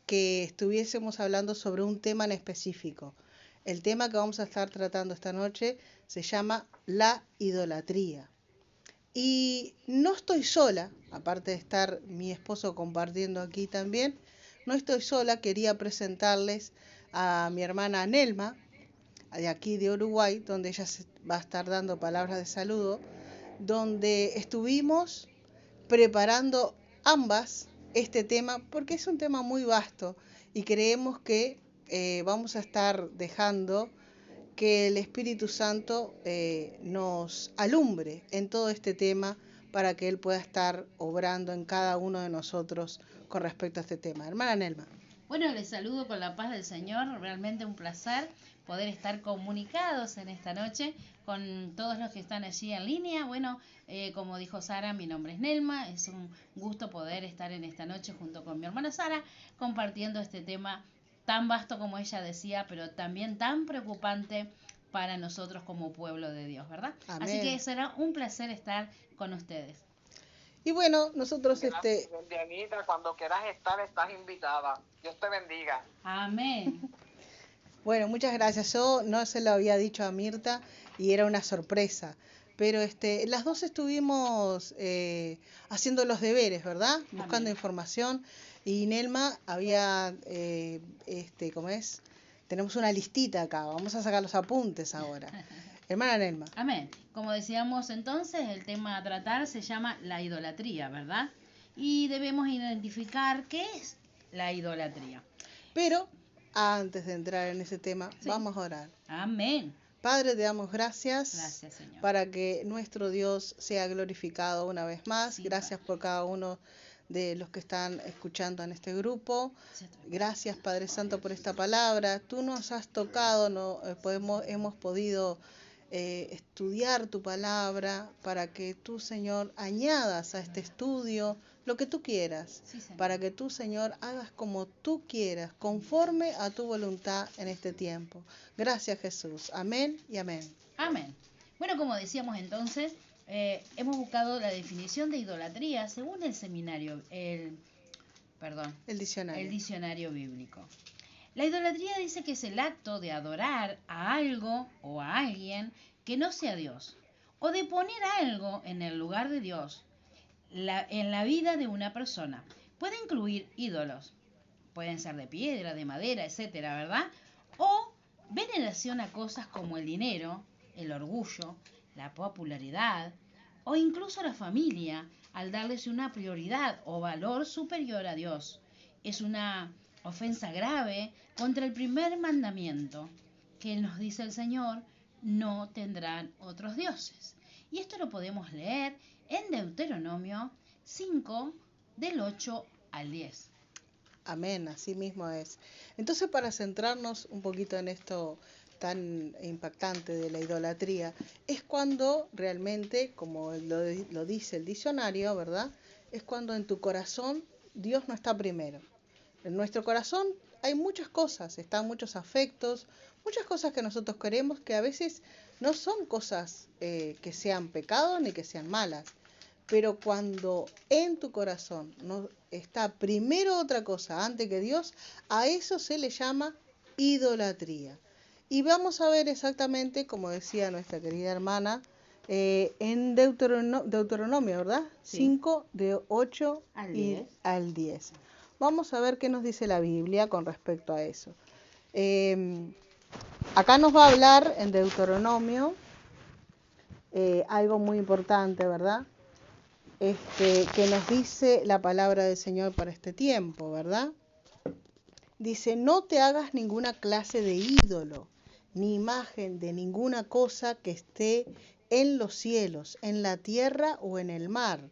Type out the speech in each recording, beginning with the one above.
que estuviésemos hablando sobre un tema en específico. El tema que vamos a estar tratando esta noche se llama la idolatría. Y no estoy sola, aparte de estar mi esposo compartiendo aquí también, no estoy sola, quería presentarles a mi hermana Nelma, de aquí de Uruguay, donde ella va a estar dando palabras de saludo, donde estuvimos preparando ambas este tema, porque es un tema muy vasto y creemos que vamos a estar dejando que el Espíritu Santo nos alumbre en todo este tema para que Él pueda estar obrando en cada uno de nosotros con respecto a este tema. Hermana Nelma. Bueno, les saludo con la paz del Señor, realmente un placer poder estar comunicados en esta noche con todos los que están allí en línea. Bueno, como dijo Sara, mi nombre es Nelma, es un gusto poder estar en esta noche junto con mi hermana Sara compartiendo este tema tan vasto como ella decía, pero también tan preocupante para nosotros como pueblo de Dios, ¿verdad? Amén. Así que será un placer estar con ustedes. Y bueno, nosotros Gracias, Dianita, cuando quieras estar, estás invitada. Dios te bendiga. Amén. Bueno, muchas gracias. Yo no se lo había dicho a Mirta y era una sorpresa. Pero las dos estuvimos haciendo los deberes, ¿verdad? Buscando información. Y Nelma había, ¿cómo es? Tenemos una listita acá. Vamos a sacar los apuntes ahora. Hermana Nelma. Amén. Como decíamos entonces, el tema a tratar se llama la idolatría, ¿verdad? Y debemos identificar qué es la idolatría. Pero antes de entrar en ese tema, sí, vamos a orar. Amén. Padre, te damos gracias. Gracias, Señor. Para que nuestro Dios sea glorificado una vez más. Sí, gracias por cada uno de los que están escuchando en este grupo. Gracias, Padre Santo, por esta palabra. Tú nos has tocado, hemos podido estudiar tu palabra para que tú, Señor, añadas a este estudio lo que tú quieras, sí, para que tú, Señor, hagas como tú quieras, conforme a tu voluntad en este tiempo. Gracias, Jesús. Amén y amén. Amén. Bueno, como decíamos entonces, hemos buscado la definición de idolatría según el diccionario bíblico. La idolatría dice que es el acto de adorar a algo o a alguien que no sea Dios, o de poner algo en el lugar de Dios en la vida de una persona. Puede incluir ídolos, pueden ser de piedra, de madera, etcétera, ¿verdad? O veneración a cosas como el dinero, el orgullo, la popularidad o incluso la familia, al darles una prioridad o valor superior a Dios. Es una ofensa grave contra el primer mandamiento que nos dice el Señor: no tendrán otros dioses. Y esto lo podemos leer en Deuteronomio 5, del 8 al 10. Amén, así mismo es. Entonces, para centrarnos un poquito en esto tan impactante de la idolatría, es cuando realmente, como lo dice el diccionario, ¿verdad? Es cuando en tu corazón Dios no está primero. En nuestro corazón hay muchas cosas, están muchos afectos, muchas cosas que nosotros queremos que a veces no son cosas que sean pecados ni que sean malas. Pero cuando en tu corazón no está primero otra cosa antes que Dios, a eso se le llama idolatría. Y vamos a ver exactamente, como decía nuestra querida hermana, en Deuteronomio, ¿verdad? Sí. 5, de 8 al 10. Vamos a ver qué nos dice la Biblia con respecto a eso. Acá nos va a hablar en Deuteronomio algo muy importante, ¿verdad? Que nos dice la palabra del Señor para este tiempo, ¿verdad? Dice: no te hagas ninguna clase de ídolo, ni imagen de ninguna cosa que esté en los cielos, en la tierra o en el mar.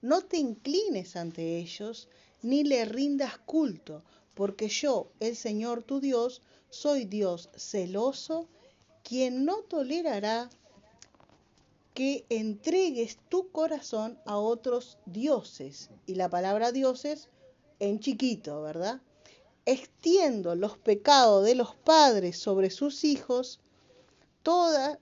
No te inclines ante ellos, ni le rindas culto, porque yo, el Señor tu Dios, soy Dios celoso, quien no tolerará que entregues tu corazón a otros dioses. Y la palabra dioses en chiquito, ¿verdad? Extiendo los pecados de los padres sobre sus hijos. Toda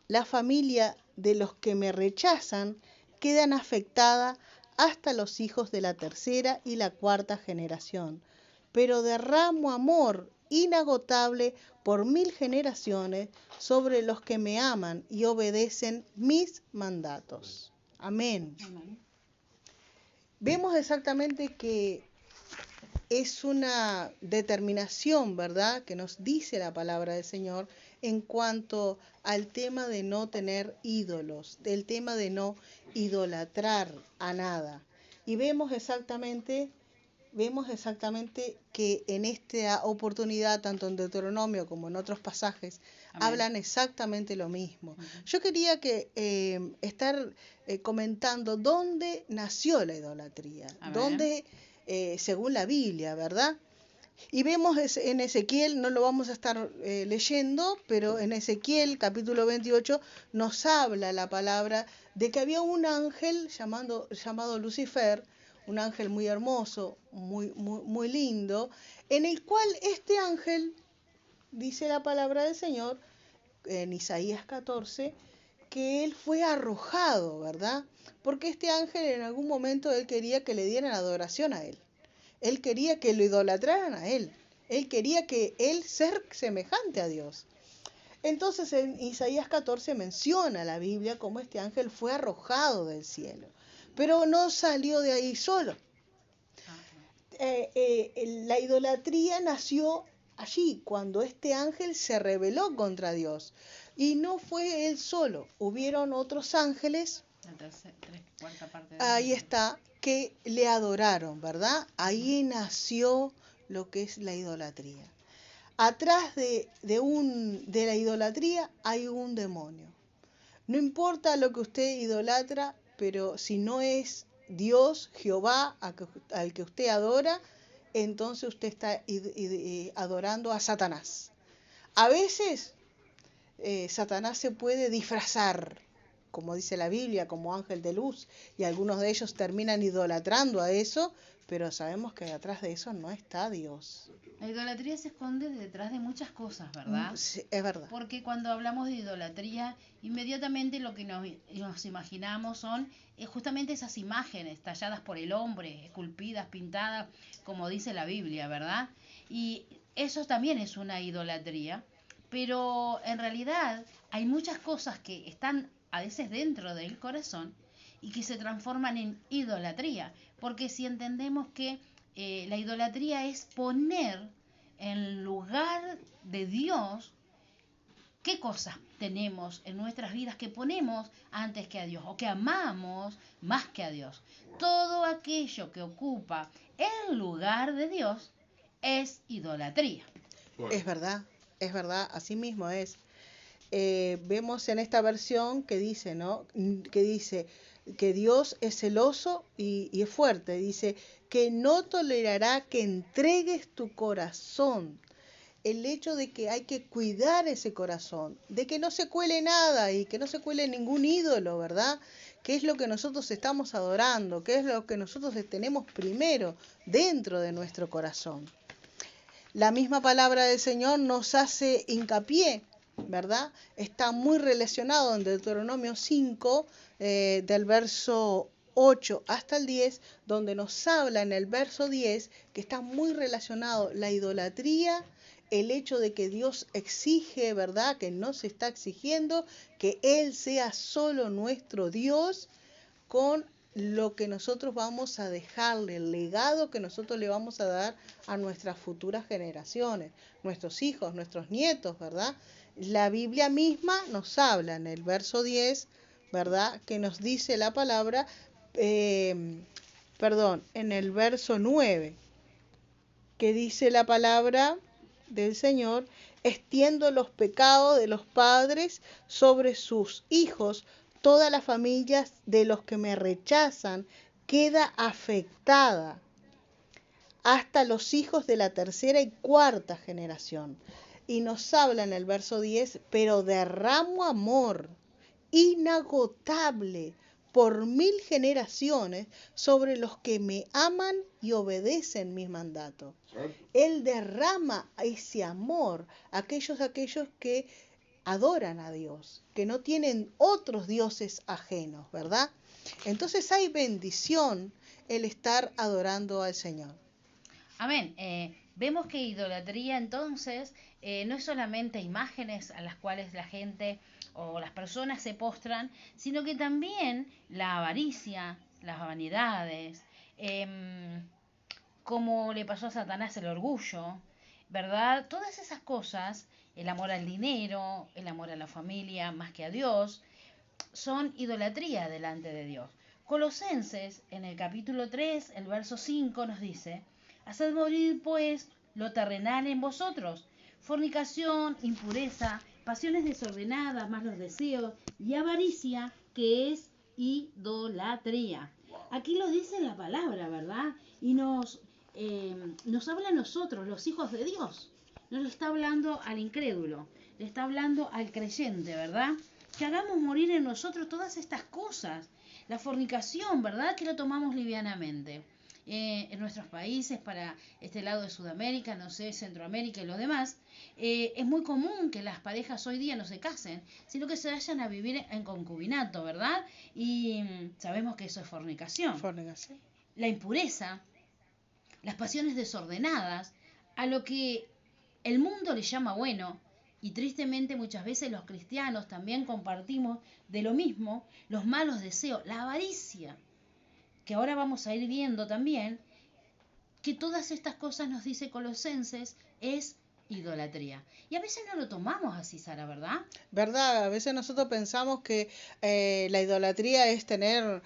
la familia de los que me rechazan quedan afectada hasta los hijos de la tercera y la cuarta generación. Pero derramo amor inagotable por 1000 generaciones sobre los que me aman y obedecen mis mandatos. Amén. Amén. Vemos exactamente que es una determinación, ¿verdad?, que nos dice la palabra del Señor en cuanto al tema de no tener ídolos, del tema de no idolatrar a nada. Y vemos exactamente que en esta oportunidad, tanto en Deuteronomio como en otros pasajes, Amén. hablan exactamente lo mismo. Uh-huh. Yo quería estar comentando dónde nació la idolatría, Amén. dónde, según la Biblia, ¿verdad? Y vemos en Ezequiel, no lo vamos a estar leyendo, pero en Ezequiel capítulo 28 nos habla la palabra de que había un ángel llamado Lucifer, un ángel muy hermoso, muy lindo, en el cual este ángel, dice la palabra del Señor, en Isaías 14, que él fue arrojado, ¿verdad? Porque este ángel en algún momento él quería que le dieran adoración a él. Él quería que lo idolatraran a él. Él quería que él ser semejante a Dios. Entonces en Isaías 14 menciona la Biblia cómo este ángel fue arrojado del cielo. Pero no salió de ahí solo. La idolatría nació allí, cuando este ángel se rebeló contra Dios. Y no fue él solo. Hubieron otros ángeles. Ahí está, que le adoraron, ¿verdad? Ahí nació lo que es la idolatría. Atrás de la idolatría hay un demonio. No importa lo que usted idolatra, pero si no es Dios, Jehová, al que usted adora, entonces usted está adorando a Satanás. A veces Satanás se puede disfrazar, como dice la Biblia, como ángel de luz, y algunos de ellos terminan idolatrando a eso, pero sabemos que detrás de eso no está Dios. La idolatría se esconde detrás de muchas cosas, ¿verdad? Sí, es verdad. Porque cuando hablamos de idolatría, inmediatamente lo que nos imaginamos son justamente esas imágenes talladas por el hombre, esculpidas, pintadas, como dice la Biblia, ¿verdad? Y eso también es una idolatría, pero en realidad hay muchas cosas que están a veces dentro del corazón y que se transforman en idolatría, porque si entendemos que la idolatría es poner en lugar de Dios qué cosas tenemos en nuestras vidas que ponemos antes que a Dios o que amamos más que a Dios. Todo aquello que ocupa el lugar de Dios es idolatría. Es verdad, así mismo es. Vemos en esta versión que dice, ¿no? Que dice que Dios es celoso y es fuerte. Dice que no tolerará que entregues tu corazón. El hecho de que hay que cuidar ese corazón, de que no se cuele nada y que no se cuele ningún ídolo, ¿verdad? ¿Qué es lo que nosotros estamos adorando? ¿Qué es lo que nosotros tenemos primero dentro de nuestro corazón? La misma palabra del Señor nos hace hincapié, ¿verdad? Está muy relacionado en Deuteronomio 5, del verso 8 hasta el 10, donde nos habla en el verso 10 que está muy relacionado la idolatría, el hecho de que Dios exige, ¿verdad?, que no se está exigiendo que Él sea solo nuestro Dios, con lo que nosotros vamos a dejarle, el legado que nosotros le vamos a dar a nuestras futuras generaciones, nuestros hijos, nuestros nietos, ¿verdad? La Biblia misma nos habla en el verso 10, ¿verdad?, que nos dice la palabra, en el verso 9, que dice la palabra del Señor: extiendo los pecados de los padres sobre sus hijos, todas las familias de los que me rechazan queda afectada, hasta los hijos de la tercera y cuarta generación. Y nos habla en el verso 10, pero derramo amor inagotable por 1000 generaciones sobre los que me aman y obedecen mis mandatos. Él derrama ese amor a aquellos que adoran a Dios, que no tienen otros dioses ajenos, ¿verdad? Entonces hay bendición el estar adorando al Señor. Amén. Vemos que idolatría entonces no es solamente imágenes a las cuales la gente o las personas se postran, sino que también la avaricia, las vanidades, como le pasó a Satanás el orgullo, ¿verdad? Todas esas cosas, el amor al dinero, el amor a la familia más que a Dios, son idolatría delante de Dios. Colosenses, en el capítulo 3, el verso 5, nos dice: haced morir, pues, lo terrenal en vosotros: fornicación, impureza, pasiones desordenadas, malos deseos y avaricia, que es idolatría. Aquí lo dice la palabra, ¿verdad? Y nos habla a nosotros, los hijos de Dios. No le está hablando al incrédulo, le está hablando al creyente, ¿verdad? Que hagamos morir en nosotros todas estas cosas. La fornicación, ¿verdad? Que lo tomamos livianamente. En nuestros países, para este lado de Sudamérica, no sé, Centroamérica y los demás, es muy común que las parejas hoy día no se casen, sino que se vayan a vivir en concubinato, ¿verdad? Y sabemos que eso es fornicación. Fornicación. La impureza, las pasiones desordenadas, a lo que el mundo le llama bueno, y tristemente muchas veces los cristianos también compartimos de lo mismo, los malos deseos, la avaricia, que ahora vamos a ir viendo también, que todas estas cosas, nos dice Colosenses, es idolatría. Y a veces no lo tomamos así, Sara, ¿verdad? ¿Verdad? A veces nosotros pensamos que la idolatría es tener,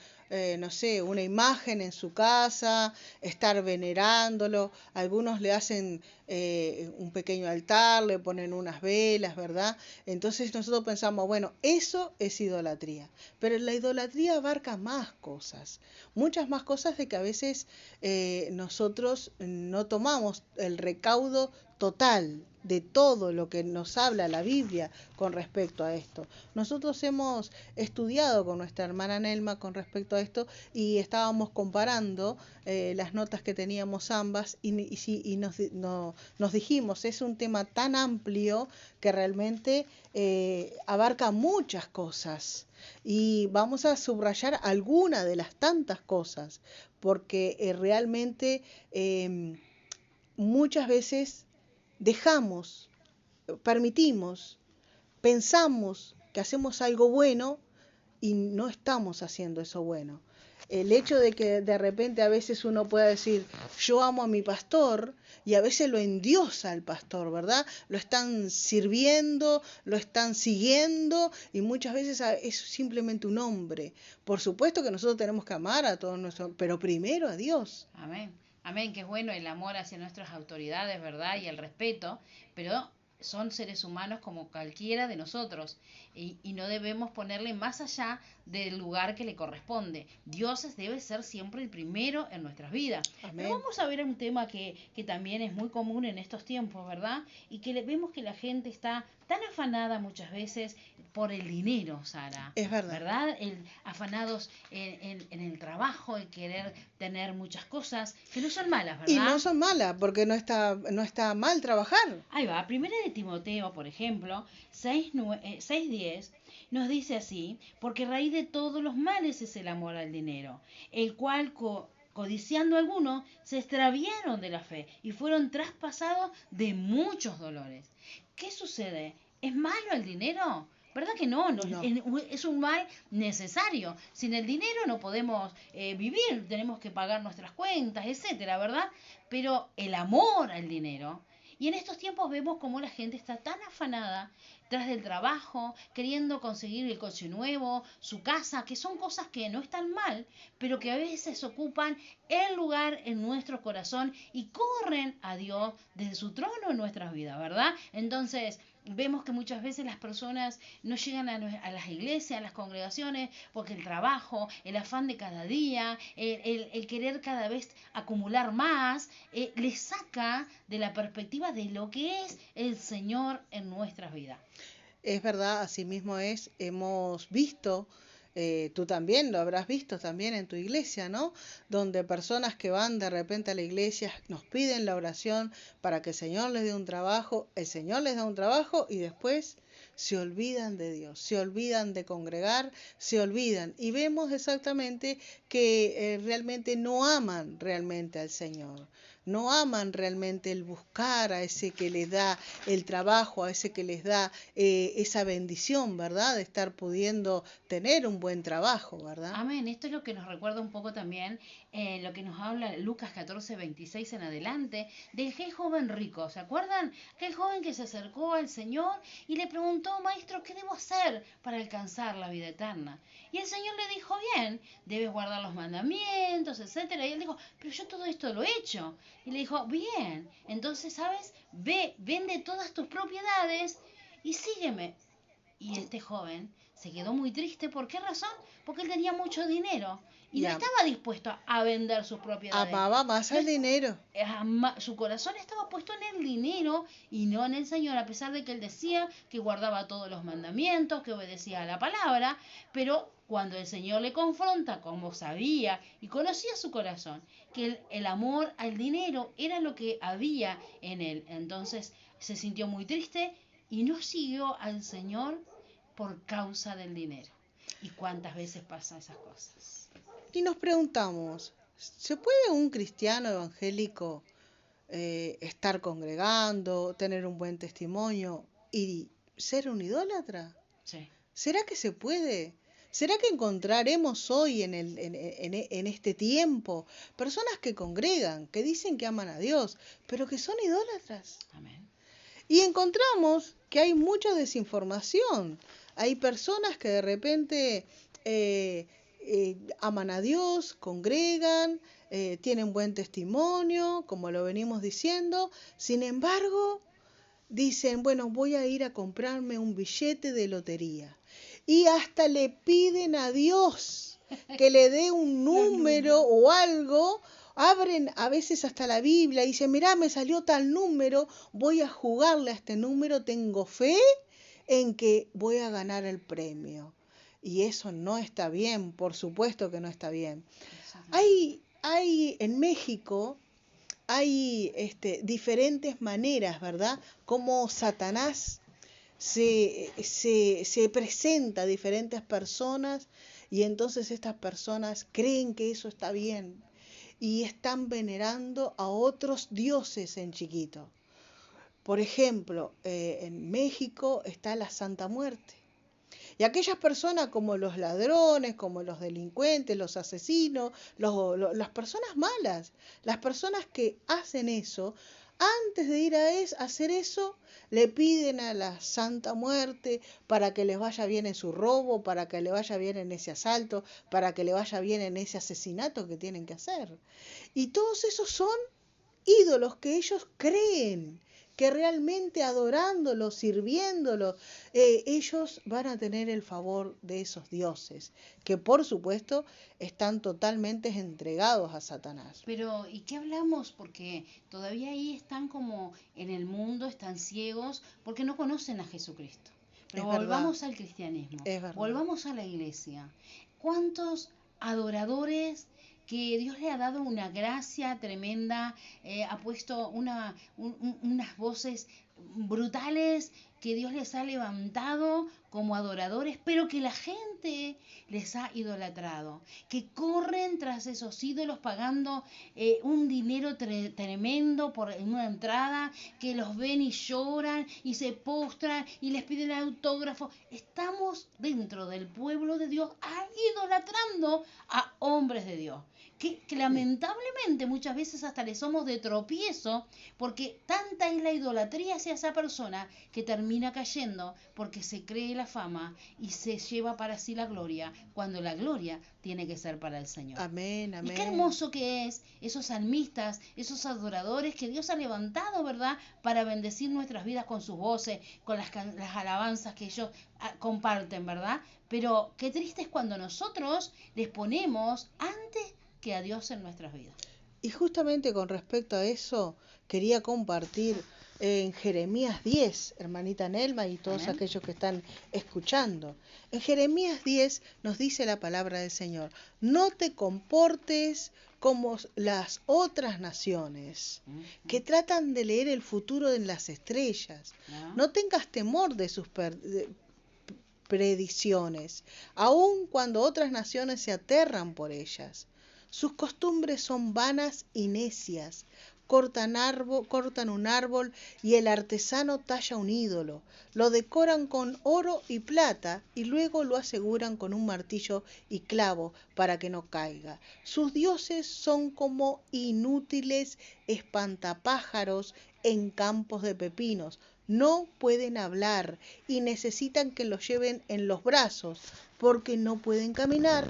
no sé, una imagen en su casa, estar venerándolo. Algunos le hacen un pequeño altar, le ponen unas velas, ¿verdad? Entonces nosotros pensamos, bueno, eso es idolatría. Pero la idolatría abarca más cosas, muchas más cosas de que a veces nosotros no tomamos el recaudo total de todo lo que nos habla la Biblia con respecto a esto. Nosotros hemos estudiado con nuestra hermana Nelma con respecto a esto y estábamos comparando las notas que teníamos ambas y nos dijimos, es un tema tan amplio que realmente abarca muchas cosas y vamos a subrayar alguna de las tantas cosas porque realmente muchas veces dejamos, permitimos, pensamos que hacemos algo bueno y no estamos haciendo eso bueno. El hecho de que de repente a veces uno pueda decir, yo amo a mi pastor, y a veces lo endiosa al pastor, ¿verdad? Lo están sirviendo, lo están siguiendo, y muchas veces es simplemente un hombre. Por supuesto que nosotros tenemos que amar a todos nuestros, pero primero a Dios. Amén. Amén, que es bueno el amor hacia nuestras autoridades, ¿verdad? Y el respeto, pero son seres humanos como cualquiera de nosotros y no debemos ponerle más allá del lugar que le corresponde. Dios debe ser siempre el primero en nuestras vidas. Amén. Pero vamos a ver un tema que también es muy común en estos tiempos, ¿verdad? Y que vemos que la gente está tan afanada muchas veces por el dinero, Sara. Es verdad. ¿Verdad? Afanados en el trabajo, el querer tener muchas cosas que no son malas, ¿verdad? Y no son malas, porque no está mal trabajar. Ahí va, primera de Timoteo, por ejemplo, 6:10, nos dice así: porque raíz de todos los males es el amor al dinero, el cual codiciando algunos se extraviaron de la fe y fueron traspasados de muchos dolores. ¿Qué sucede? ¿Es malo el dinero? ¿Verdad que no? No. Es un mal necesario. Sin el dinero no podemos vivir, tenemos que pagar nuestras cuentas, etcétera, ¿verdad? Pero el amor al dinero. Y en estos tiempos vemos cómo la gente está tan afanada tras del trabajo, queriendo conseguir el coche nuevo, su casa, que son cosas que no están mal, pero que a veces ocupan el lugar en nuestro corazón y corren a Dios desde su trono en nuestras vidas, ¿verdad? Entonces, vemos que muchas veces las personas no llegan a las iglesias, a las congregaciones, porque el trabajo, el afán de cada día, el querer cada vez acumular más, les saca de la perspectiva de lo que es el Señor en nuestras vidas. Es verdad, así mismo es, hemos visto, tú también lo habrás visto también en tu iglesia, ¿no? Donde personas que van de repente a la iglesia nos piden la oración para que el Señor les dé un trabajo, el Señor les da un trabajo y después se olvidan de Dios, se olvidan de congregar, se olvidan. Y vemos exactamente que realmente no aman realmente al Señor. No aman realmente el buscar a ese que les da el trabajo, a ese que les da esa bendición, ¿verdad? De estar pudiendo tener un buen trabajo, ¿verdad? Amén. Esto es lo que nos recuerda un poco también lo que nos habla Lucas 14:26 en adelante, de aquel joven rico. ¿Se acuerdan? Aquel joven que se acercó al Señor y le preguntó, Maestro, ¿qué debo hacer para alcanzar la vida eterna? Y el Señor le dijo, bien, debes guardar los mandamientos, etcétera. Y él dijo, pero yo todo esto lo he hecho. Y le dijo, bien, entonces, ¿sabes? Ve, vende todas tus propiedades y sígueme. Y este joven se quedó muy triste. ¿Por qué razón? Porque él tenía mucho dinero y no Ya. estaba dispuesto a vender sus propiedades. Amaba más No al dinero. su corazón estaba puesto en el dinero y no en el Señor, a pesar de que él decía que guardaba todos los mandamientos, que obedecía a la palabra, pero cuando el Señor le confronta, como sabía y conocía su corazón, que el amor al dinero era lo que había en él, entonces se sintió muy triste y no siguió al Señor por causa del dinero. ¿Y cuántas veces pasan esas cosas? Y nos preguntamos, ¿se puede un cristiano evangélico estar congregando, tener un buen testimonio y ser un idólatra? Sí. ¿Será que se puede? ¿Será que encontraremos hoy en este tiempo personas que congregan, que dicen que aman a Dios, pero que son idólatras? Amén. Y encontramos que hay mucha desinformación. Hay personas que de repente aman a Dios, congregan, tienen buen testimonio, como lo venimos diciendo. Sin embargo, dicen, bueno, voy a ir a comprarme un billete de lotería. Y hasta le piden a Dios que le dé un número o algo. Abren a veces hasta la Biblia y dicen, mirá, me salió tal número, voy a jugarle a este número, tengo fe en que voy a ganar el premio. Y eso no está bien, por supuesto que no está bien. Hay en México, hay diferentes maneras, ¿verdad? Como Satanás se presenta a diferentes personas y entonces estas personas creen que eso está bien y están venerando a otros dioses en chiquito. Por ejemplo, en México está la Santa Muerte. Y aquellas personas como los ladrones, como los delincuentes, los asesinos, las personas malas, las personas que hacen eso, antes de ir a hacer eso, le piden a la Santa Muerte para que les vaya bien en su robo, para que le vaya bien en ese asalto, para que le vaya bien en ese asesinato que tienen que hacer. Y todos esos son ídolos que ellos creen que realmente adorándolos, sirviéndolos, ellos van a tener el favor de esos dioses, que por supuesto están totalmente entregados a Satanás. Pero, ¿y qué hablamos? Porque todavía ahí están como en el mundo, están ciegos, porque no conocen a Jesucristo. Pero volvamos al cristianismo, volvamos a la iglesia. ¿Cuántos adoradores que Dios le ha dado una gracia tremenda, ha puesto unas voces brutales que Dios les ha levantado como adoradores, pero que la gente les ha idolatrado, que corren tras esos ídolos pagando un dinero tremendo por una entrada, que los ven y lloran y se postran y les piden autógrafo? Estamos dentro del pueblo de Dios idolatrando a hombres de Dios. Que lamentablemente muchas veces hasta le somos de tropiezo, porque tanta es la idolatría hacia esa persona que termina cayendo porque se cree la fama y se lleva para sí la gloria, cuando la gloria tiene que ser para el Señor. Amén, amén. Y qué hermoso que es esos salmistas, esos adoradores que Dios ha levantado, ¿verdad?, para bendecir nuestras vidas con sus voces, con las alabanzas que ellos comparten, ¿verdad? Pero qué triste es cuando nosotros les ponemos antes que a Dios en nuestras vidas. Y justamente con respecto a eso, quería compartir en Jeremías 10, hermanita Nelma y todos Amén. aquellos que están escuchando. En Jeremías 10 nos dice la palabra del Señor: no te comportes como las otras naciones que tratan de leer el futuro en las estrellas. No tengas temor de sus predicciones, aun cuando otras naciones se aterran por ellas. Sus costumbres son vanas y necias. Cortan un árbol y el artesano talla un ídolo. Lo decoran con oro y plata y luego lo aseguran con un martillo y clavo para que no caiga. Sus dioses son como inútiles espantapájaros en campos de pepinos. No pueden hablar y necesitan que los lleven en los brazos porque no pueden caminar.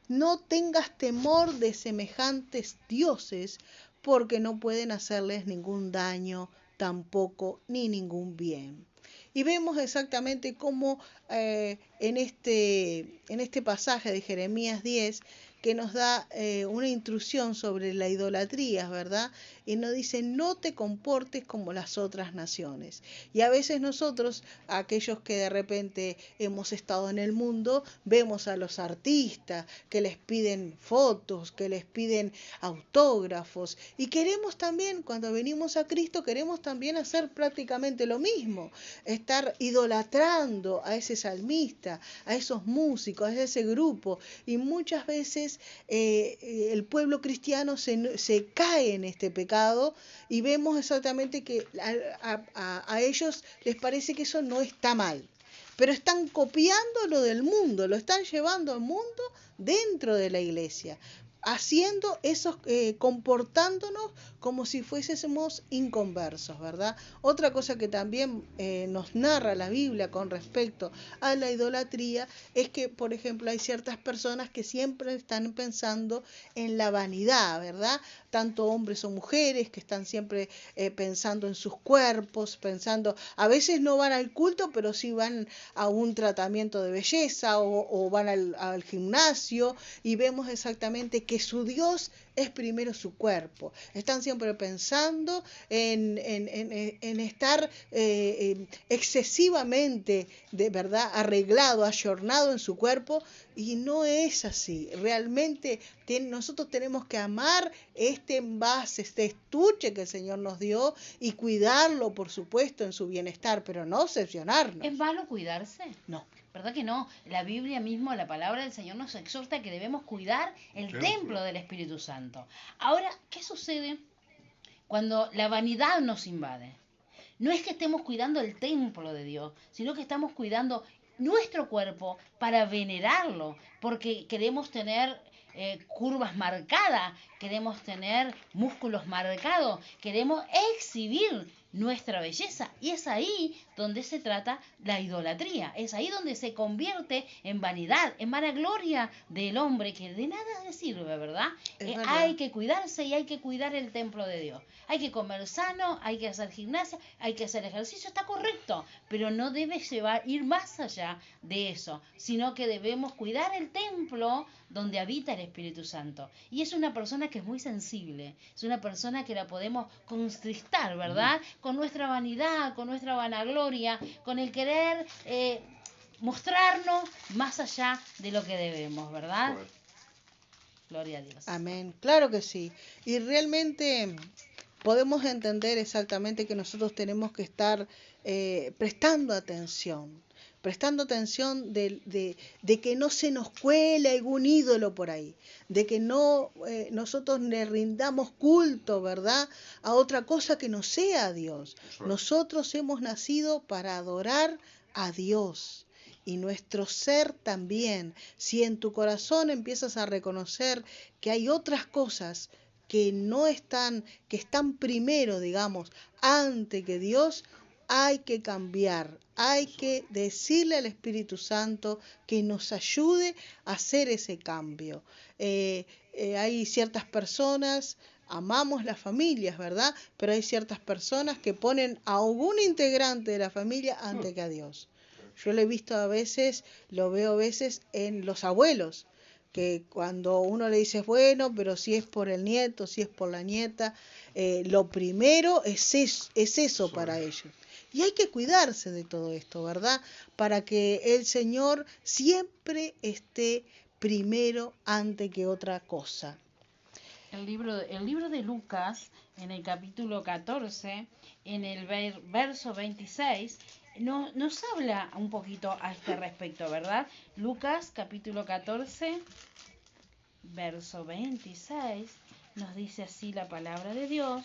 No tengas temor de semejantes dioses, porque no pueden hacerles ningún daño, tampoco ni ningún bien. Y vemos exactamente cómo en este pasaje de Jeremías 10, que nos da una instrucción sobre la idolatría, ¿verdad? Y nos dice: no te comportes como las otras naciones. Y a veces nosotros, aquellos que de repente hemos estado en el mundo, vemos a los artistas que les piden fotos, que les piden autógrafos, y queremos también, cuando venimos a Cristo, queremos también hacer prácticamente lo mismo, estar idolatrando a ese salmista, a esos músicos, a ese grupo, y muchas veces el pueblo cristiano se cae en este pecado, y vemos exactamente que a ellos les parece que eso no está mal, pero están copiando lo del mundo, lo están llevando al mundo dentro de la iglesia, haciendo esos, comportándonos como si fuésemos inconversos, ¿verdad? Otra cosa que también nos narra la Biblia con respecto a la idolatría es que, por ejemplo, hay ciertas personas que siempre están pensando en la vanidad, ¿verdad? Tanto hombres o mujeres que están siempre pensando en sus cuerpos, a veces no van al culto, pero sí van a un tratamiento de belleza o van al gimnasio, y vemos exactamente que su Dios es primero su cuerpo. Están siempre pensando en estar excesivamente, de verdad, arreglado, ayornado en su cuerpo, y no es así. Realmente nosotros tenemos que amar este envase, este estuche que el Señor nos dio, y cuidarlo, por supuesto, en su bienestar, pero no obsesionarnos. ¿Es malo cuidarse? No. ¿Verdad que no? La Biblia mismo, la palabra del Señor nos exhorta que debemos cuidar el templo del Espíritu Santo. Ahora, ¿qué sucede cuando la vanidad nos invade? No es que estemos cuidando el templo de Dios, sino que estamos cuidando nuestro cuerpo para venerarlo, porque queremos tener curvas marcadas, queremos tener músculos marcados, queremos exhibir nuestra belleza, y es ahí donde se trata la idolatría, es ahí donde se convierte en vanidad, en vanagloria del hombre, que de nada le sirve, ¿verdad? Hay que cuidarse y hay que cuidar el templo de Dios, hay que comer sano, hay que hacer gimnasia, hay que hacer ejercicio, está correcto, pero no debe ir más allá de eso, sino que debemos cuidar el templo donde habita el Espíritu Santo. Y es una persona que es muy sensible, es una persona que la podemos constristar, ¿verdad? Con nuestra vanidad, con nuestra vanagloria, con el querer mostrarnos más allá de lo que debemos, ¿verdad? Bueno. Gloria a Dios. Amén, claro que sí. Y realmente podemos entender exactamente que nosotros tenemos que estar prestando atención de que no se nos cuele algún ídolo por ahí, de que no nosotros le rindamos culto, ¿verdad?, a otra cosa que no sea Dios. Nosotros hemos nacido para adorar a Dios. Y nuestro ser también. Si en tu corazón empiezas a reconocer que hay otras cosas que no están, que están primero, digamos, antes que Dios, hay que cambiar, hay que decirle al Espíritu Santo que nos ayude a hacer ese cambio. Hay ciertas personas, amamos las familias, ¿verdad? Pero hay ciertas personas que ponen a algún integrante de la familia antes que a Dios. Yo lo he visto a veces, lo veo a veces en los abuelos, que cuando uno le dice, bueno, pero si es por el nieto, si es por la nieta, lo primero es eso para ellos. Y hay que cuidarse de todo esto, ¿verdad? Para que el Señor siempre esté primero antes que otra cosa. El libro de Lucas, en el capítulo 14, en el verso 26, nos habla un poquito a este respecto, ¿verdad? Lucas, capítulo 14, verso 26, nos dice así la palabra de Dios.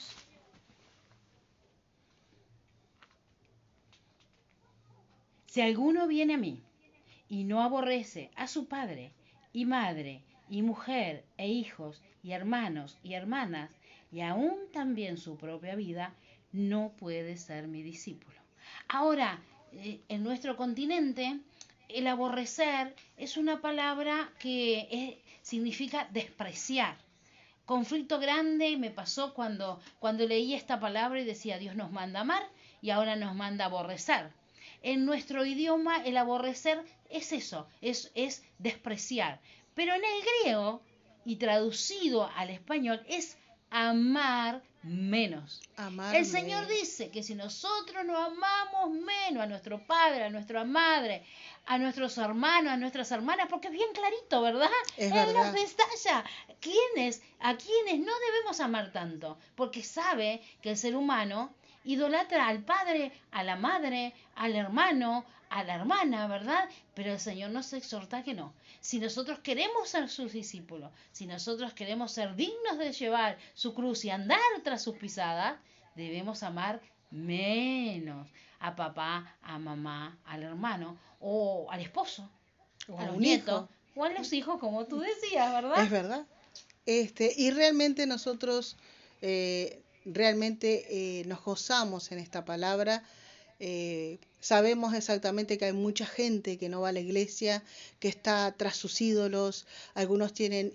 Si alguno viene a mí y no aborrece a su padre y madre y mujer e hijos y hermanos y hermanas y aún también su propia vida, no puede ser mi discípulo. Ahora, en nuestro continente, el aborrecer es una palabra que significa despreciar. Conflicto grande me pasó cuando leí esta palabra y decía, Dios nos manda amar y ahora nos manda aborrecer. En nuestro idioma el aborrecer es eso, es despreciar. Pero en el griego, y traducido al español, es amar menos. Amar El Señor menos. dice que si nosotros no amamos menos a nuestro padre, a nuestra madre, a nuestros hermanos, a nuestras hermanas, porque es bien clarito, ¿verdad? Es Él nos verdad. detalla a quienes no debemos amar tanto, porque sabe que el ser humano idolatra al padre, a la madre, al hermano, a la hermana, ¿verdad? Pero el Señor nos exhorta que no. Si nosotros queremos ser sus discípulos, si nosotros queremos ser dignos de llevar su cruz y andar tras sus pisadas, debemos amar menos a papá, a mamá, al hermano o al esposo, O a a los un nietos hijo. o a los hijos, como tú decías, ¿verdad? Es verdad. Y realmente nosotros realmente nos gozamos en esta palabra. Sabemos exactamente que hay mucha gente que no va a la iglesia, que está tras sus ídolos. Algunos tienen,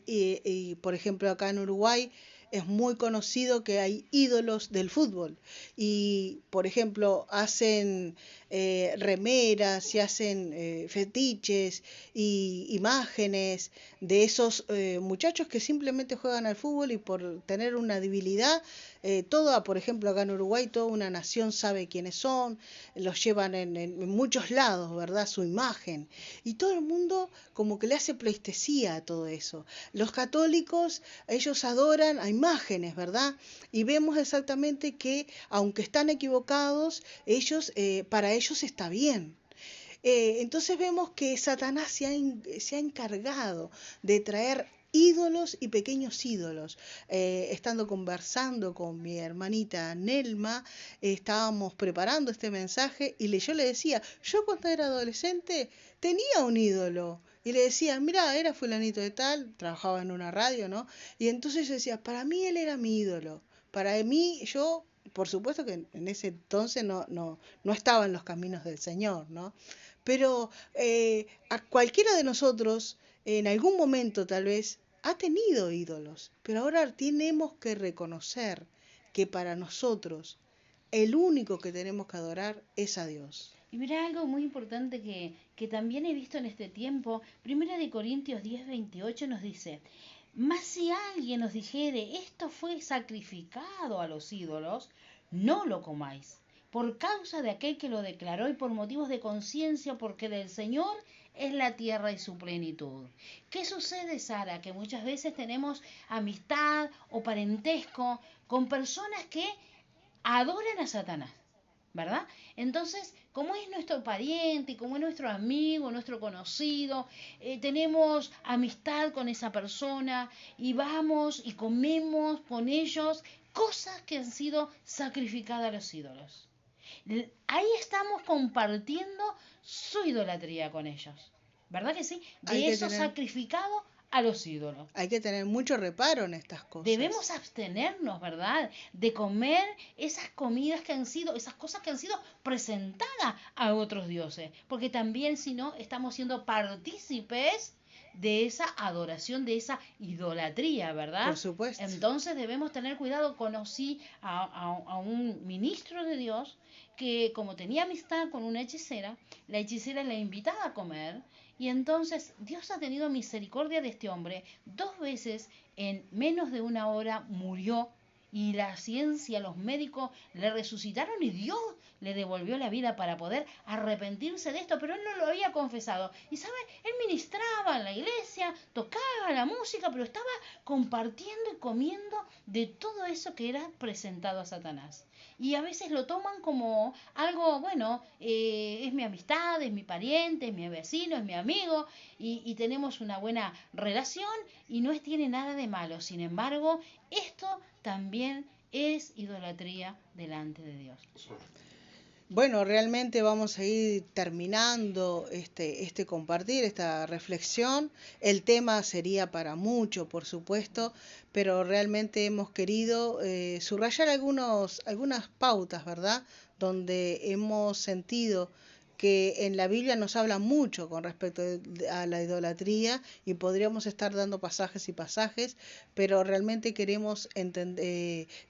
por ejemplo, acá en Uruguay es muy conocido que hay ídolos del fútbol. Y, por ejemplo, hacen remeras y hacen fetiches y imágenes de esos muchachos que simplemente juegan al fútbol y por tener una debilidad, toda, por ejemplo, acá en Uruguay, toda una nación sabe quiénes son, los llevan en muchos lados, ¿verdad? Su imagen. Y todo el mundo como que le hace pleitesía a todo eso. Los católicos, ellos adoran a imágenes, ¿verdad? Y vemos exactamente que, aunque están equivocados, para ellos está bien. Entonces vemos que Satanás se ha encargado de traer ídolos y pequeños ídolos. Estando conversando con mi hermanita Nelma, estábamos preparando este mensaje y yo le decía, yo cuando era adolescente tenía un ídolo. Y le decía, mira, era fulanito de tal, trabajaba en una radio, ¿no? Y entonces yo decía, para mí él era mi ídolo. Para mí, por supuesto que en ese entonces no estaba en los caminos del Señor, ¿no? Pero a cualquiera de nosotros, en algún momento tal vez, ha tenido ídolos, pero ahora tenemos que reconocer que para nosotros el único que tenemos que adorar es a Dios. Y mira algo muy importante que también he visto en este tiempo. 1 Corintios 10:28 nos dice, mas si alguien os dijere, esto fue sacrificado a los ídolos, no lo comáis, por causa de aquel que lo declaró y por motivos de conciencia, porque del Señor es la tierra y su plenitud. ¿Qué sucede, Sara? Que muchas veces tenemos amistad o parentesco con personas que adoran a Satanás, ¿verdad? Entonces, como es nuestro pariente y como es nuestro amigo, nuestro conocido, tenemos amistad con esa persona y vamos y comemos con ellos cosas que han sido sacrificadas a los ídolos. Ahí estamos compartiendo su idolatría con ellos, ¿verdad que sí? De eso sacrificado a los ídolos. Hay que tener mucho reparo en estas cosas. Debemos abstenernos, ¿verdad? De comer esas comidas que han sido, esas cosas que han sido presentadas a otros dioses. Porque también, si no, estamos siendo partícipes de esa adoración, de esa idolatría, ¿verdad? Por supuesto. Entonces debemos tener cuidado. Conocí a un ministro de Dios que, como tenía amistad con una hechicera, la hechicera la invitaba a comer, y entonces Dios ha tenido misericordia de este hombre. 2 veces en menos de 1 hora murió, y la ciencia, los médicos le resucitaron y Dios le devolvió la vida para poder arrepentirse de esto, pero él no lo había confesado. Y sabe, él ministraba en la iglesia, tocaba la música, pero estaba compartiendo y comiendo de todo eso que era presentado a Satanás. Y a veces lo toman como algo, bueno, es mi amistad, es mi pariente, es mi vecino, es mi amigo, y tenemos una buena relación y no tiene nada de malo. Sin embargo, esto también es idolatría delante de Dios. Bueno, realmente vamos a ir terminando este compartir, esta reflexión. El tema sería para mucho, por supuesto, pero realmente hemos querido subrayar algunas pautas, ¿verdad? Donde hemos sentido que en la Biblia nos habla mucho con respecto a la idolatría, y podríamos estar dando pasajes y pasajes, pero realmente queremos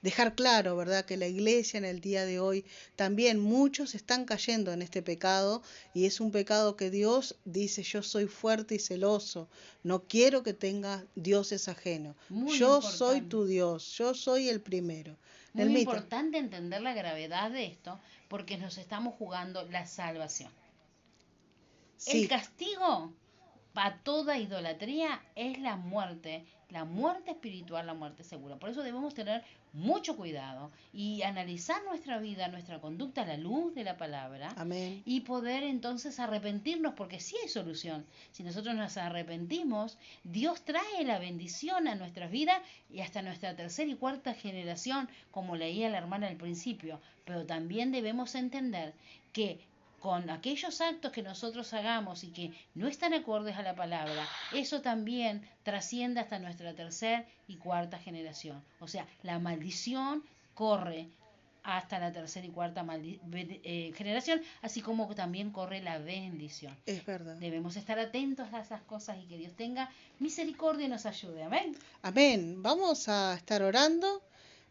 dejar claro, ¿verdad?, que la iglesia en el día de hoy también muchos están cayendo en este pecado, y es un pecado que Dios dice: yo soy fuerte y celoso, no quiero que tengas dioses ajenos, yo soy tu Dios, yo soy el primero. Muy importante entender la gravedad de esto, porque nos estamos jugando la salvación. Sí. El castigo para toda idolatría es la muerte espiritual, la muerte segura. Por eso debemos tener mucho cuidado y analizar nuestra vida, nuestra conducta a la luz de la palabra. Amén. Y poder entonces arrepentirnos, porque sí hay solución. Si nosotros nos arrepentimos, Dios trae la bendición a nuestras vidas y hasta nuestra 3ª y 4ª generación, como leía la hermana al principio. Pero también debemos entender que con aquellos actos que nosotros hagamos y que no están acordes a la palabra, eso también trasciende hasta nuestra 3ª y 4ª generación. O sea, la maldición corre hasta la 3ª y 4ª generación, así como también corre la bendición. Es verdad. Debemos estar atentos a esas cosas y que Dios tenga misericordia y nos ayude. Amén. Amén. Vamos a estar orando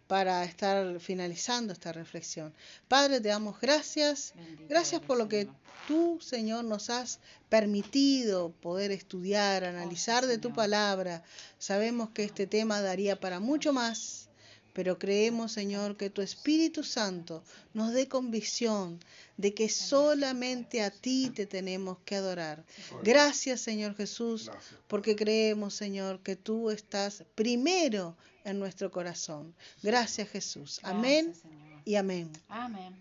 para estar finalizando esta reflexión. Padre, te damos gracias. Bendito Gracias por lo que Señor. tú, Señor, nos has permitido poder estudiar, analizar de tu palabra. Sabemos que este tema daría para mucho más, pero creemos, Señor, que tu Espíritu Santo nos dé convicción de que solamente a ti te tenemos que adorar. Gracias, Señor Jesús, porque creemos, Señor, que tú estás primero en nuestro corazón. Gracias, Jesús. Amén Gracias, Señor. y amén. Amén.